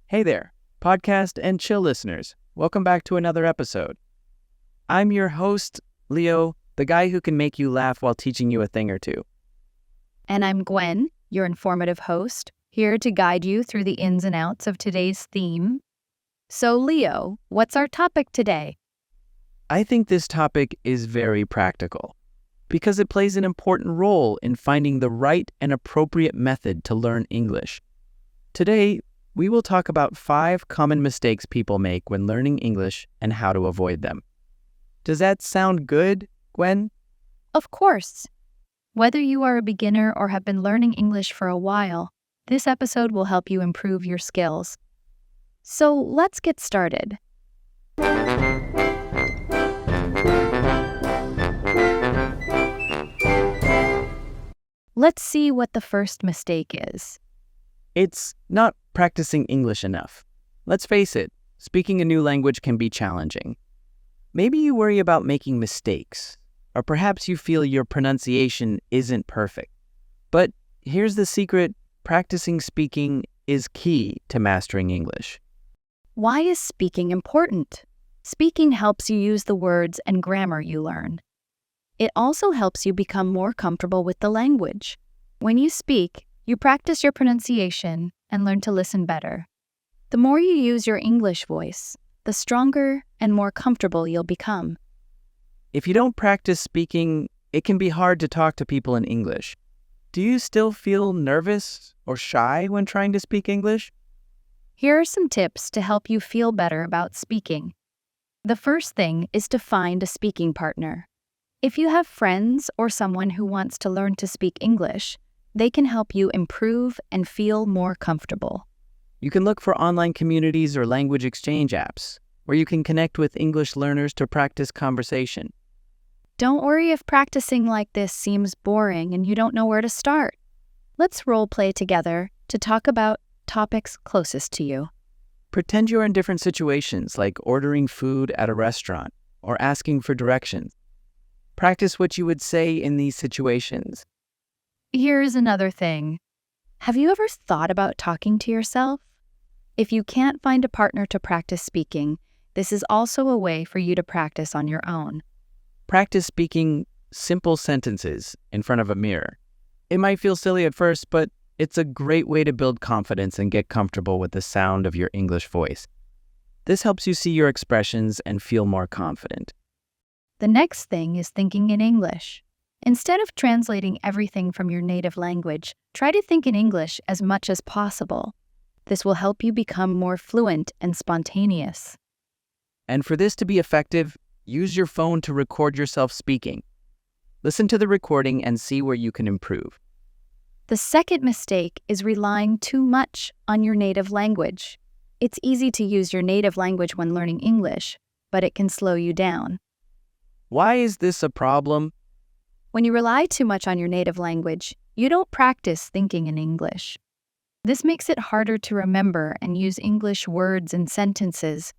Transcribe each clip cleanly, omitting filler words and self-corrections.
Hey there, podcast and chill listeners. Welcome back to another episode. I'm your host, Leo, the guy who can make you laugh while teaching you a thing or two. And I'm Gwen, your informative host, here to guide you through the ins and outs of today's theme. So, Leo, what's our topic today? I think this topic is very practical because it plays an important role in finding the right and appropriate method to learn English. Today, we will talk about 5 common mistakes people make when learning English and how to avoid them. Does that sound good, Gwen? Of course. Whether you are a beginner or have been learning English for a while, this episode will help you improve your skills. So let's get started. Let's see what the first mistake is. It's not practicing English enough. Let's face it, speaking a new language can be challenging. Maybe you worry about making mistakes, or perhaps you feel your pronunciation isn't perfect. But here's the secret: practicing speaking is key to mastering English. Why is speaking important? Speaking helps you use the words and grammar you learn. It also helps you become more comfortable with the language. When you speak, you practice your pronunciation and learn to listen better. The more you use your English voice, the stronger and more comfortable you'll become. If you don't practice speaking, it can be hard to talk to people in English. Do you still feel nervous or shy when trying to speak English? Here are some tips to help you feel better about speaking. The first thing is to find a speaking partner. If you have friends or someone who wants to learn to speak English, they can help you improve and feel more comfortable. You can look for online communities or language exchange apps where you can connect with English learners to practice conversation. Don't worry if practicing like this seems boring and you don't know where to start. Let's role play together to talk about topics closest to you. Pretend you're in different situations, like ordering food at a restaurant or asking for directions. Practice what you would say in these situations. Here's another thing. Have you ever thought about talking to yourself? If you can't find a partner to practice speaking, this is also a way for you to practice on your own. Practice speaking simple sentences in front of a mirror. It might feel silly at first, but it's a great way to build confidence and get comfortable with the sound of your English voice. This helps you see your expressions and feel more confident. The next thing is thinking in English. Instead of translating everything from your native language, try to think in English as much as possible. This will help you become more fluent and spontaneous. And for this to be effective, use your phone to record yourself speaking. Listen to the recording and see where you can improve. The second mistake is relying too much on your native language. It's easy to use your native language when learning English, but it can slow you down. Why is this a problem? When you rely too much on your native language, you don't practice thinking in English. This makes it harder to remember and use English words and sentences.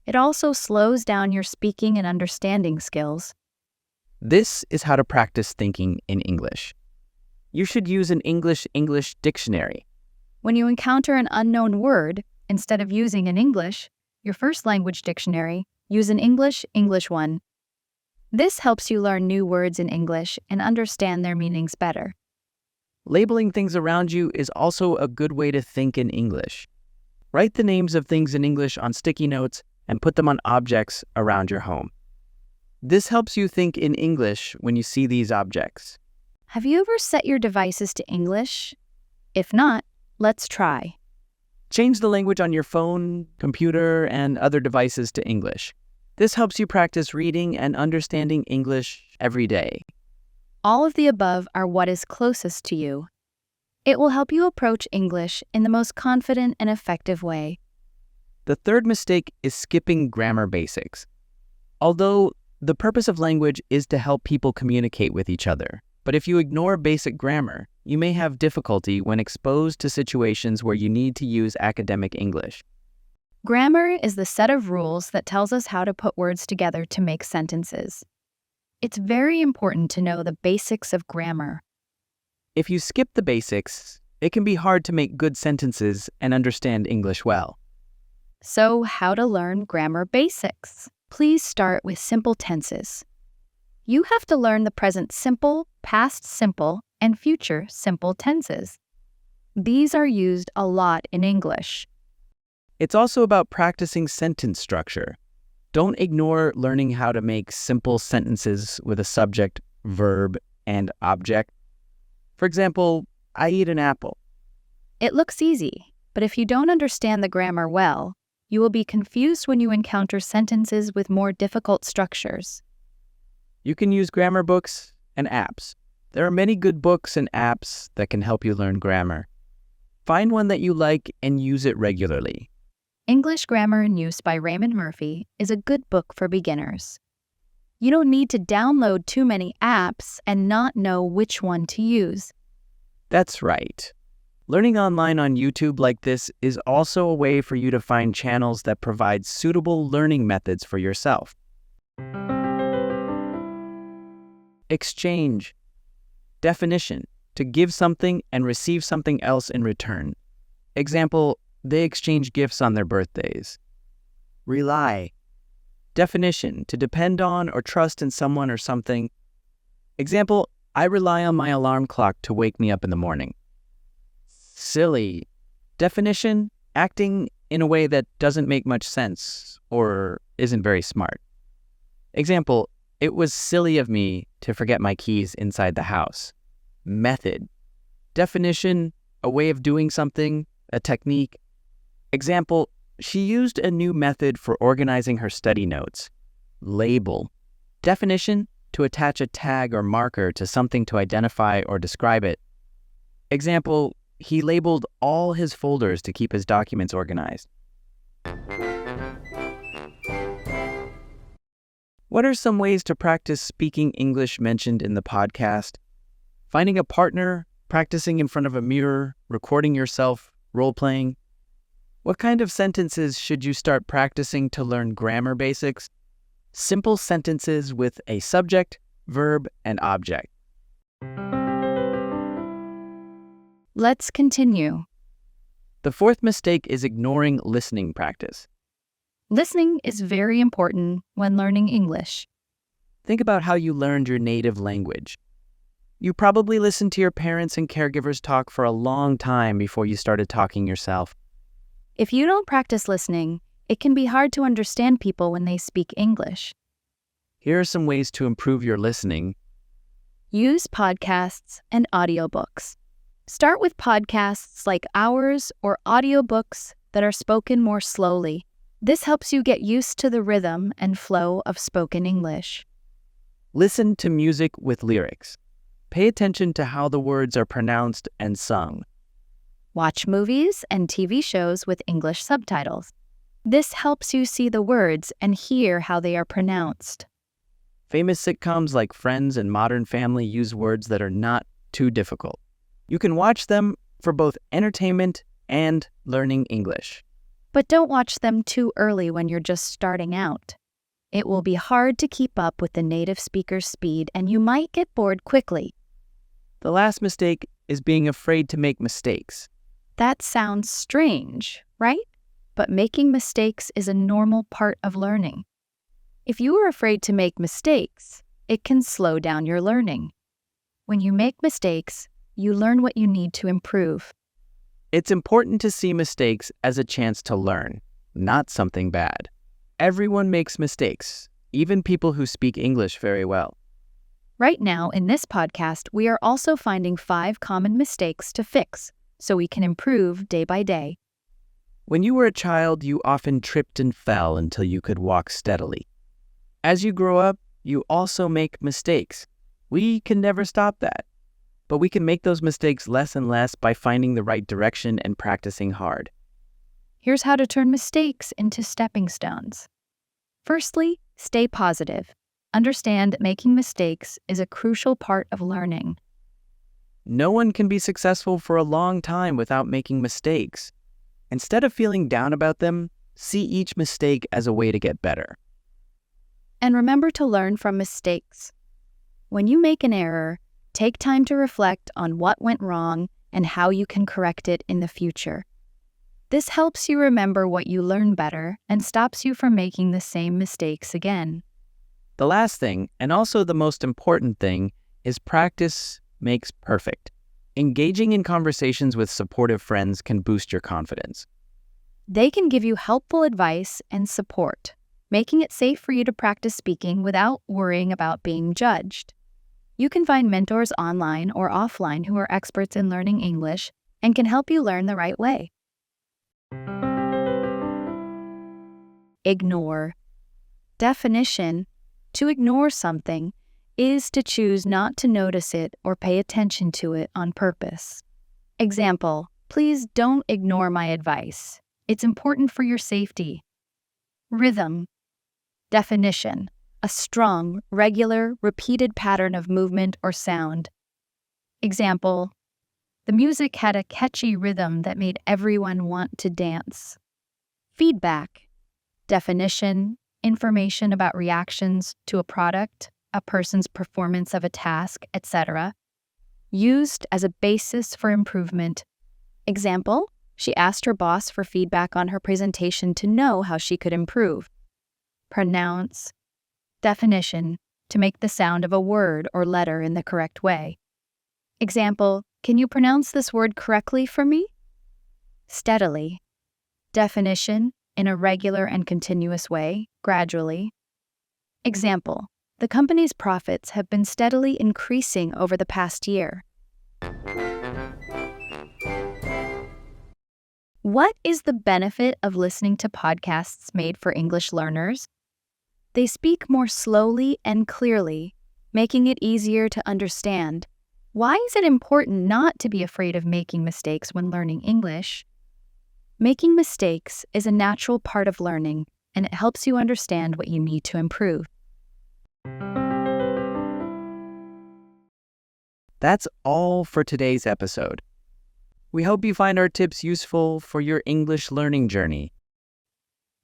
It also slows down your speaking and understanding skills. This is how to practice thinking in English. You should use an English dictionary. When you encounter an unknown word, instead of using an English, your first language dictionary, use an English one. This helps you learn new words in English and understand their meanings better. Labeling things around you is also a good way to think in English. Write the names of things in English on sticky notes and put them on objects around your home. This helps you think in English when you see these objects. Have you ever set your devices to English? If not, let's try. Change the language on your phone, computer, and other devices to English. This helps you practice reading and understanding English every day. All of the above are what is closest to you. It will help you approach English in the most confident and effective way. The third mistake is skipping grammar basics. Although the purpose of language is to help people communicate with each other, but if you ignore basic grammar, you may have difficulty when exposed to situations where you need to use academic English. Grammar is the set of rules that tells us how to put words together to make sentences. It's very important to know the basics of grammar. If you skip the basics, it can be hard to make good sentences and understand English well. So, how to learn grammar basics? Please start with simple tenses. You have to learn the present simple, past simple, and future simple tenses. These are used a lot in English. It's also about practicing sentence structure. Don't ignore learning how to make simple sentences with a subject, verb, and object. For example, I eat an apple. It looks easy, but if you don't understand the grammar well, you will be confused when you encounter sentences with more difficult structures. You can use grammar books and apps. There are many good books and apps that can help you learn grammar. Find one that you like and use it regularly. English Grammar in Use by Raymond Murphy is a good book for beginners. You don't need to download too many apps and not know which one to use. That's right. Learning online on YouTube like this is also a way for you to find channels that provide suitable learning methods for yourself. Exchange. Definition: to give something and receive something else in return. Example: they exchange gifts on their birthdays. Rely. Definition: to depend on or trust in someone or something. Example: I rely on my alarm clock to wake me up in the morning. Silly. Definition: acting in a way that doesn't make much sense or isn't very smart. Example: it was silly of me to forget my keys inside the house. Method. Definition: a way of doing something, a technique. Example: she used a new method for organizing her study notes. Label. Definition: to attach a tag or marker to something to identify or describe it. Example: he labeled all his folders to keep his documents organized. What are some ways to practice speaking English mentioned in the podcast? Finding a partner, practicing in front of a mirror, recording yourself, role-playing. What kind of sentences should you start practicing to learn grammar basics? Simple sentences with a subject, verb, and object. Let's continue. The fourth mistake is ignoring listening practice. Listening is very important when learning English. Think about how you learned your native language. You probably listened to your parents and caregivers talk for a long time before you started talking yourself. If you don't practice listening, it can be hard to understand people when they speak English. Here are some ways to improve your listening. Use podcasts and audiobooks. Start with podcasts like ours or audiobooks that are spoken more slowly. This helps you get used to the rhythm and flow of spoken English. Listen to music with lyrics. Pay attention to how the words are pronounced and sung. Watch movies and TV shows with English subtitles. This helps you see the words and hear how they are pronounced. Famous sitcoms like Friends and Modern Family use words that are not too difficult. You can watch them for both entertainment and learning English. But don't watch them too early when you're just starting out. It will be hard to keep up with the native speaker's speed and you might get bored quickly. The last mistake is being afraid to make mistakes. That sounds strange, right? But making mistakes is a normal part of learning. If you are afraid to make mistakes, it can slow down your learning. When you make mistakes, you learn what you need to improve. It's important to see mistakes as a chance to learn, not something bad. Everyone makes mistakes, even people who speak English very well. Right now, in this podcast, we are also finding 5 common mistakes to fix so we can improve day by day. When you were a child, you often tripped and fell until you could walk steadily. As you grow up, you also make mistakes. We can never stop that. But we can make those mistakes less and less by finding the right direction and practicing hard. Here's how to turn mistakes into stepping stones. Firstly, stay positive. Understand that making mistakes is a crucial part of learning. No one can be successful for a long time without making mistakes. Instead of feeling down about them, see each mistake as a way to get better. And remember to learn from mistakes. When you make an error, take time to reflect on what went wrong and how you can correct it in the future. This helps you remember what you learn better and stops you from making the same mistakes again. The last thing, and also the most important thing, is practice makes perfect. Engaging in conversations with supportive friends can boost your confidence. They can give you helpful advice and support, making it safe for you to practice speaking without worrying about being judged. You can find mentors online or offline who are experts in learning English and can help you learn the right way. Ignore. Definition: to ignore something is to choose not to notice it or pay attention to it on purpose. Example: please don't ignore my advice. It's important for your safety. Rhythm. Definition: a strong, regular, repeated pattern of movement or sound. Example: the music had a catchy rhythm that made everyone want to dance. Feedback. Definition: information about reactions to a product, a person's performance of a task, etc. Used as a basis for improvement. Example: she asked her boss for feedback on her presentation to know how she could improve. Pronounce. Definition: to make the sound of a word or letter in the correct way. Example: can you pronounce this word correctly for me? Steadily. Definition: in a regular and continuous way, gradually. Example: the company's profits have been steadily increasing over the past year. What is the benefit of listening to podcasts made for English learners? They speak more slowly and clearly, making it easier to understand. Why is it important not to be afraid of making mistakes when learning English? Making mistakes is a natural part of learning, and it helps you understand what you need to improve. That's all for today's episode. We hope you find our tips useful for your English learning journey.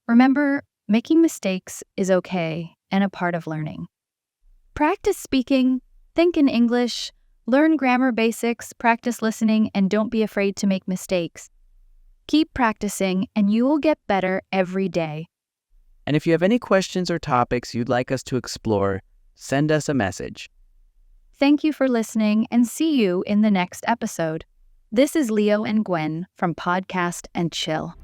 Remember, making mistakes is okay and a part of learning. Practice speaking, think in English, learn grammar basics, practice listening, and don't be afraid to make mistakes. Keep practicing, and you will get better every day. And if you have any questions or topics you'd like us to explore, send us a message. Thank you for listening, and see you in the next episode. This is Leo and Gwen from Podcast and Chill.